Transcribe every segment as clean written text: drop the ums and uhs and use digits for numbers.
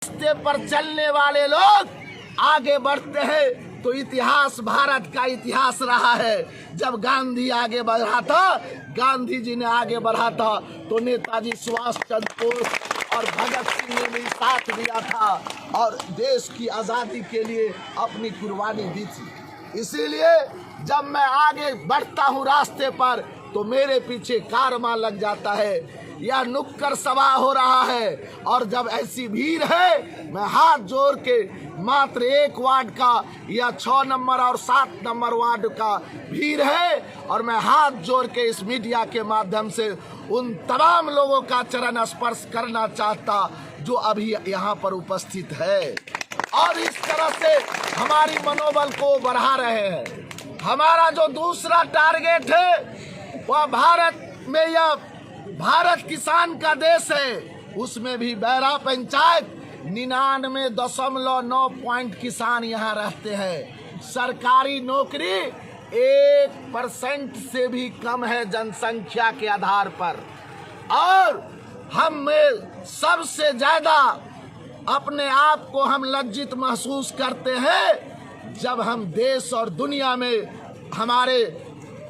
रास्ते पर चलने वाले लोग आगे बढ़ते हैं तो इतिहास, भारत का इतिहास रहा है। जब गांधी आगे बढ़ा था, गांधी जी ने आगे बढ़ा था तो नेताजी सुभाष चंद्र बोस और भगत सिंह ने भी साथ दिया था और देश की आज़ादी के लिए अपनी कुर्बानी दी थी। इसीलिए जब मैं आगे बढ़ता हूँ रास्ते पर तो मेरे पीछे कारवां लग जाता है। यह नुक्कड़ सभा हो रहा है और जब ऐसी भीड़ है, मैं हाथ जोड़ के मात्र 1 वार्ड का या 6 नंबर और 7 नंबर वार्ड का भीड़ है और मैं हाथ जोड़ के इस मीडिया के माध्यम से उन तमाम लोगों का चरण स्पर्श करना चाहता जो अभी यहाँ पर उपस्थित है और इस तरह से हमारी मनोबल को बढ़ा रहे हैं। हमारा जो दूसरा टारगेट है वह भारत में, यह भारत किसान का देश है, उसमें भी बैरा पंचायत 99.9 किसान यहाँ रहते हैं। सरकारी नौकरी 1% से भी कम है जनसंख्या के आधार पर और हम में सबसे ज्यादा अपने आप को हम लज्जित महसूस करते हैं जब हम देश और दुनिया में हमारे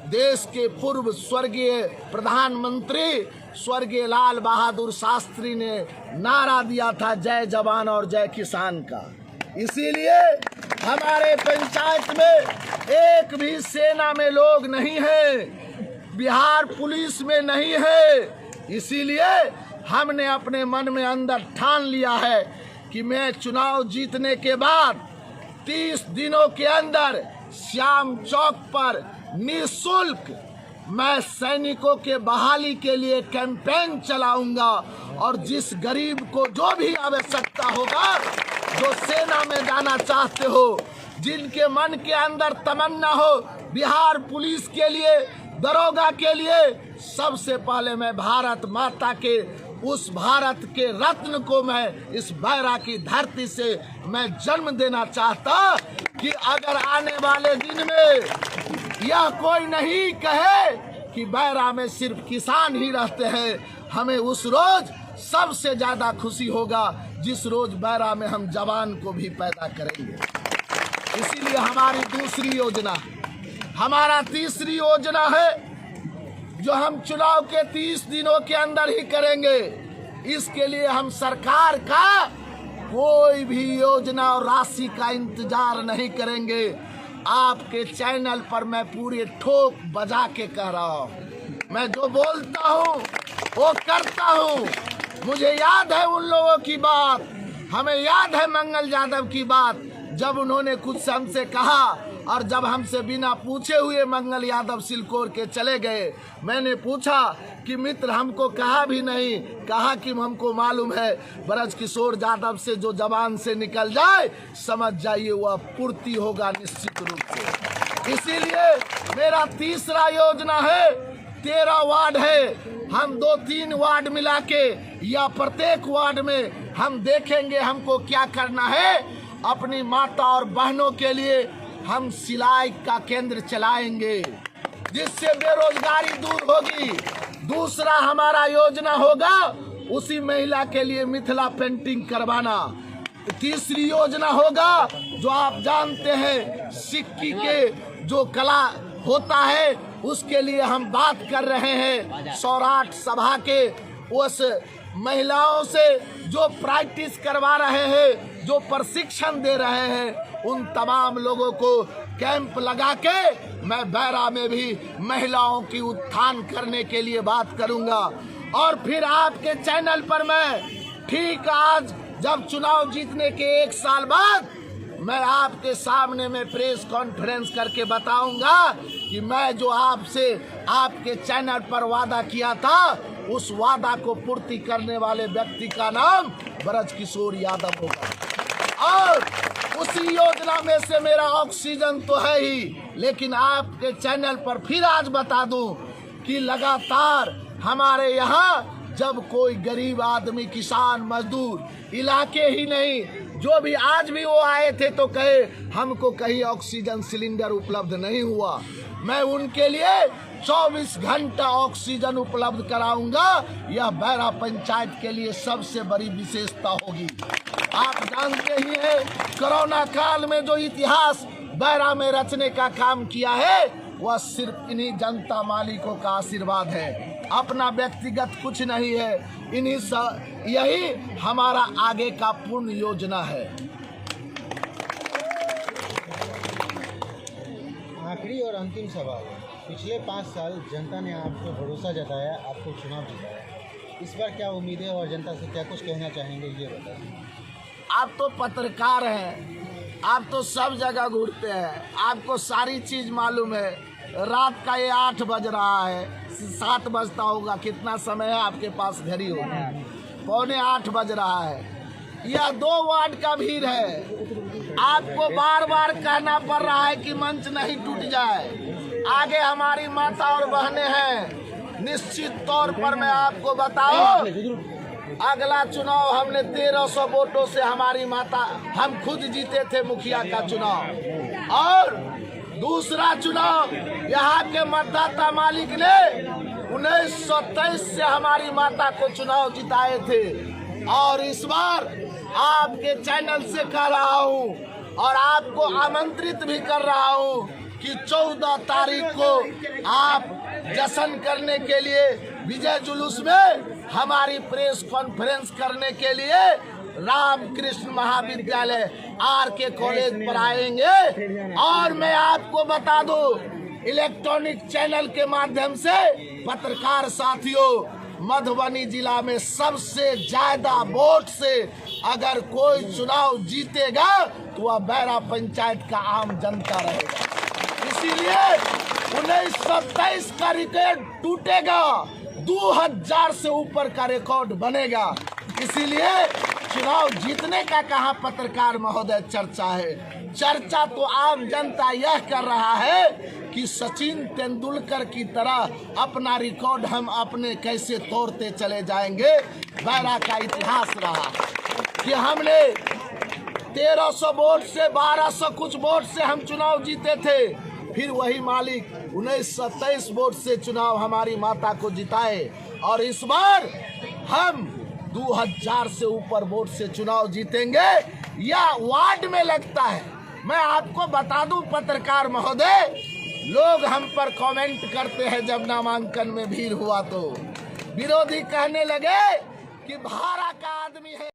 देश के पूर्व स्वर्गीय प्रधानमंत्री स्वर्गीय लाल बहादुर शास्त्री ने नारा दिया था जय जवान और जय किसान का। इसीलिए हमारे पंचायत में एक भी सेना में लोग नहीं है, बिहार पुलिस में नहीं है। इसीलिए हमने अपने मन में अंदर ठान लिया है कि मैं चुनाव जीतने के बाद 30 दिनों के अंदर श्याम चौक पर निःशुल्क मैं सैनिकों के बहाली के लिए कैंपेन चलाऊंगा और जिस गरीब को जो भी आवश्यकता होगा, जो सेना में जाना चाहते हो, जिनके मन के अंदर तमन्ना हो बिहार पुलिस के लिए, दरोगा के लिए, सबसे पहले मैं भारत माता के उस भारत के रत्न को मैं इस बैरा की धरती से मैं जन्म देना चाहता कि अगर आने वाले दिन में यह कोई नहीं कहे कि बैरा में सिर्फ किसान ही रहते हैं, हमें उस रोज सबसे ज्यादा खुशी होगा जिस रोज बैरा में हम जवान को भी पैदा करेंगे। इसीलिए हमारी दूसरी योजना, हमारा तीसरी योजना है जो हम चुनाव के 30 दिनों के अंदर ही करेंगे। इसके लिए हम सरकार का कोई भी योजना और राशि का इंतजार नहीं करेंगे। आपके चैनल पर मैं पूरे ठोक बजा के कह रहा हूँ, मैं जो बोलता हूँ वो करता हूँ। मुझे याद है उन लोगों की बात, हमें याद है मंगल यादव की बात, जब उन्होंने कुछ हमसे कहा और जब हमसे बिना पूछे हुए मंगल यादव सिलकोर के चले गए। मैंने पूछा कि मित्र हमको कहा भी नहीं, कहा कि हमको मालूम है ब्रजकिशोर यादव से जो जबान से निकल जाए समझ जाइए वह पूर्ति होगा निश्चित रूप से। इसीलिए मेरा तीसरा योजना है, 13 वार्ड है, हम 2-3 वार्ड मिला के या प्रत्येक वार्ड में हम देखेंगे हमको क्या करना है। अपनी माता और बहनों के लिए हम सिलाई का केंद्र चलाएंगे जिससे बेरोजगारी दूर होगी। दूसरा हमारा योजना होगा उसी महिला के लिए मिथिला पेंटिंग करवाना। तीसरी योजना होगा जो आप जानते हैं सिक्की के जो कला होता है उसके लिए हम बात कर रहे हैं। सौराठ सभा के उस महिलाओं से जो प्रैक्टिस करवा रहे हैं, जो प्रशिक्षण दे रहे हैं, उन तमाम लोगों को कैंप लगा के मैं बैरा में भी महिलाओं की उत्थान करने के लिए बात करूंगा। और फिर आपके चैनल पर मैं ठीक आज जब चुनाव जीतने के 1 साल बाद मैं आपके सामने में प्रेस कॉन्फ्रेंस करके बताऊंगा कि मैं जो आपसे आपके चैनल पर वादा किया था उस वादा को पूर्ति करने वाले व्यक्ति का नाम ब्रजकिशोर यादव होगा। और उसी योजना में से मेरा ऑक्सीजन तो है ही, लेकिन आपके चैनल पर फिर आज बता दूं कि लगातार हमारे यहाँ जब कोई गरीब आदमी, किसान, मजदूर, इलाके ही नहीं, जो भी आज भी वो आए थे तो कहे हमको कहीं ऑक्सीजन सिलेंडर उपलब्ध नहीं हुआ, मैं उनके लिए 24 घंटा ऑक्सीजन उपलब्ध कराऊंगा। यह बैरा पंचायत के लिए सबसे बड़ी विशेषता होगी। आप जानते ही हैं कोरोना काल में जो इतिहास बैरा में रचने का काम किया है वह सिर्फ इन्हीं जनता मालिकों का आशीर्वाद है, अपना व्यक्तिगत कुछ नहीं है। यही हमारा आगे का पूर्ण योजना है। आखिरी और अंतिम सवाल, पिछले 5 साल जनता ने आप पे भरोसा जताया, आपको चुनाव जिताया, इस बार क्या उम्मीदें और जनता से क्या कुछ कहना चाहेंगे ये बताइए। आप तो पत्रकार हैं, आप तो सब जगह घूरते हैं, आपको सारी चीज मालूम है। रात का ये 8 बज रहा है, 7 बजता होगा, कितना समय है आपके पास घड़ी होगी, 7:45 बज रहा है। यह 2 वार्ड का भीड़ है। आपको बार बार कहना पड़ रहा है कि मंच नहीं टूट जाए। आगे हमारी माता और बहनें हैं। निश्चित तौर पर मैं आपको बताऊं, अगला चुनाव हमने 1300 वोटों से हमारी माता, हम खुद जीते थे मुखिया का चुनाव। और दूसरा चुनाव यहाँ के मतदाता मालिक ने 1923 से हमारी माता को चुनाव जिताए थे। और इस बार आपके चैनल से कह रहा हूँ और आपको आमंत्रित भी कर रहा हूँ कि 14 तारीख को आप जश्न करने के लिए विजय जुलूस में हमारी प्रेस कॉन्फ्रेंस करने के लिए रामकृष्ण महाविद्यालय RK कॉलेज पर आएंगे। और मैं आपको बता दूं, इलेक्ट्रॉनिक चैनल के माध्यम से पत्रकार साथियों, मधुबनी जिला में सबसे ज्यादा वोट से अगर कोई चुनाव जीतेगा तो वह बैरा पंचायत का आम जनता रहेगा। इसीलिए 1927 का रिकॉर्ड टूटेगा, 2000 से ऊपर का रिकॉर्ड बनेगा। इसीलिए चुनाव जीतने का कहाँ पत्रकार महोदय चर्चा है। चर्चा तो आम जनता यह कर रहा है कि सचिन तेंदुलकर की तरह अपना रिकॉर्ड हम अपने कैसे तोड़ते चले जाएंगे। बैरा का इतिहास रहा कि हमने 1300 वोट से 1200 कुछ वोट से हम चुनाव जीते थे, फिर वही मालिक 1927 वोट से चुनाव हमारी माता को जिताए। और इस बार हम 2000 से ऊपर वोट से चुनाव जीतेंगे। या वार्ड में लगता है। मैं आपको बता दूं पत्रकार महोदय, लोग हम पर कमेंट करते हैं जब नामांकन में भीड़ हुआ तो विरोधी कहने लगे कि भाड़ा का आदमी है।